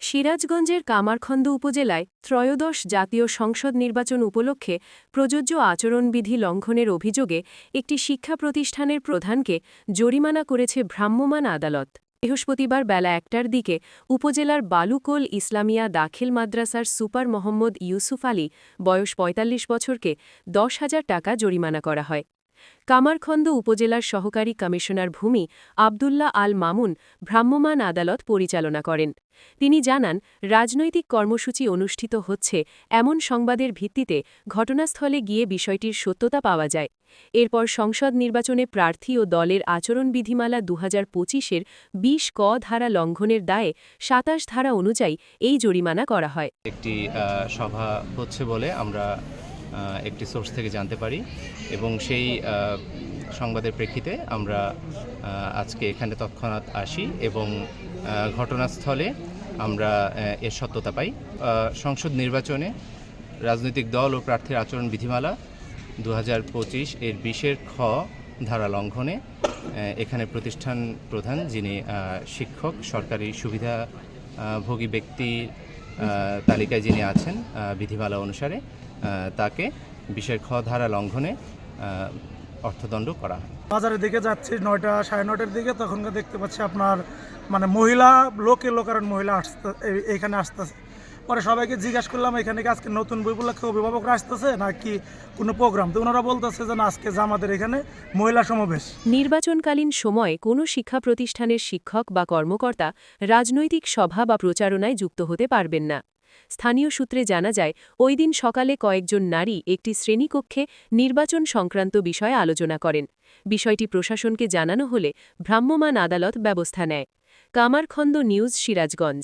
সিরাজগঞ্জের কামারখন্দ উপজেলায় ত্রয়োদশ জাতীয় সংসদ নির্বাচন উপলক্ষে প্রযোজ্য আচরণবিধি লঙ্ঘনের অভিযোগে একটি শিক্ষা প্রতিষ্ঠানের প্রধানকে জরিমানা করেছে ভ্রাম্যমাণ আদালত। বৃহস্পতিবার বেলা ১টার দিকে উপজেলার বালুকোল ইসলামিয়া দাখিল মাদ্রাসার সুপার মোহাম্মদ ইউসুফ আলী বয়স ৪৫ বছরকে ১০,০০০ টাকা জরিমানা করা হয়। কামারখন্দ উপজেলার সহকারী কমিশনার ভূমি আবদুল্লাহ আল মামুন ভ্রাম্যমাণ আদালত পরিচালনা করেন। তিনি জানান, রাজনৈতিক কর্মসূচি অনুষ্ঠিত হচ্ছে এমন সংবাদের ভিত্তিতে ঘটনাস্থলে গিয়ে বিষয়টির সত্যতা পাওয়া যায়। এরপর সংসদ নির্বাচনে প্রার্থী ও দলের আচরণবিধিমালা ২০২৫-এর ২০ ক ধারা লঙ্ঘনের দায়ে ২৭ ধারা অনুযায়ী এই জরিমানা করা হয়। একটি সভা হচ্ছে বলে আমরা একটি সোর্স থেকে জানতে পারি এবং সেই সংবাদের প্রেক্ষিতে আমরা আজকে এখানে তৎক্ষণাৎ আসি এবং ঘটনাস্থলে আমরা এর সত্যতা পাই। সংসদ নির্বাচনে রাজনৈতিক দল ও প্রার্থীর আচরণ বিধিমালা ২০২৫ এর ২০-এর খ ধারা লঙ্ঘনে এখানে প্রতিষ্ঠান প্রধান, যিনি শিক্ষক, সরকারি সুবিধাভোগী ব্যক্তির তালিকায় যিনি আছেন বিধিমালা অনুসারে, তাকে ২০-এর খ ধারা লঙ্ঘনে অর্থদণ্ড করা হয়। বাজারের দিকে যাচ্ছি ৯টা সাড়ে ৯টার দিকে, তখন দেখতে পাচ্ছি আপনার মহিলা লোকারণ মহিলা এখানে আসতেছে। পরে সবাইকে জিজ্ঞাসা করলাম এখানে কি আজকে নতুন বই উপলক্ষে অভিভাবকরা আসতেছে নাকি কোনো প্রোগ্রাম, তো ওনারা বলতেছে যে আজকে যে আমাদের এখানে মহিলা সমাবেশ। নির্বাচনকালীন সময়ে কোনো শিক্ষা প্রতিষ্ঠানের শিক্ষক বা কর্মকর্তা রাজনৈতিক সভা বা প্রচারণায় যুক্ত হতে পারবেন না। স্থানীয় সূত্রে জানা যায়, ওই দিন সকালে কয়েকজন নারী একটি শ্রেণীকক্ষে নির্বাচন সংক্রান্ত বিষয়ে আলোচনা করেন। বিষয়টি প্রশাসনকে জানানো হলে ভ্রাম্যমাণ আদালত ব্যবস্থা নেয়। কামারখন্দ নিউজ, সিরাজগঞ্জ।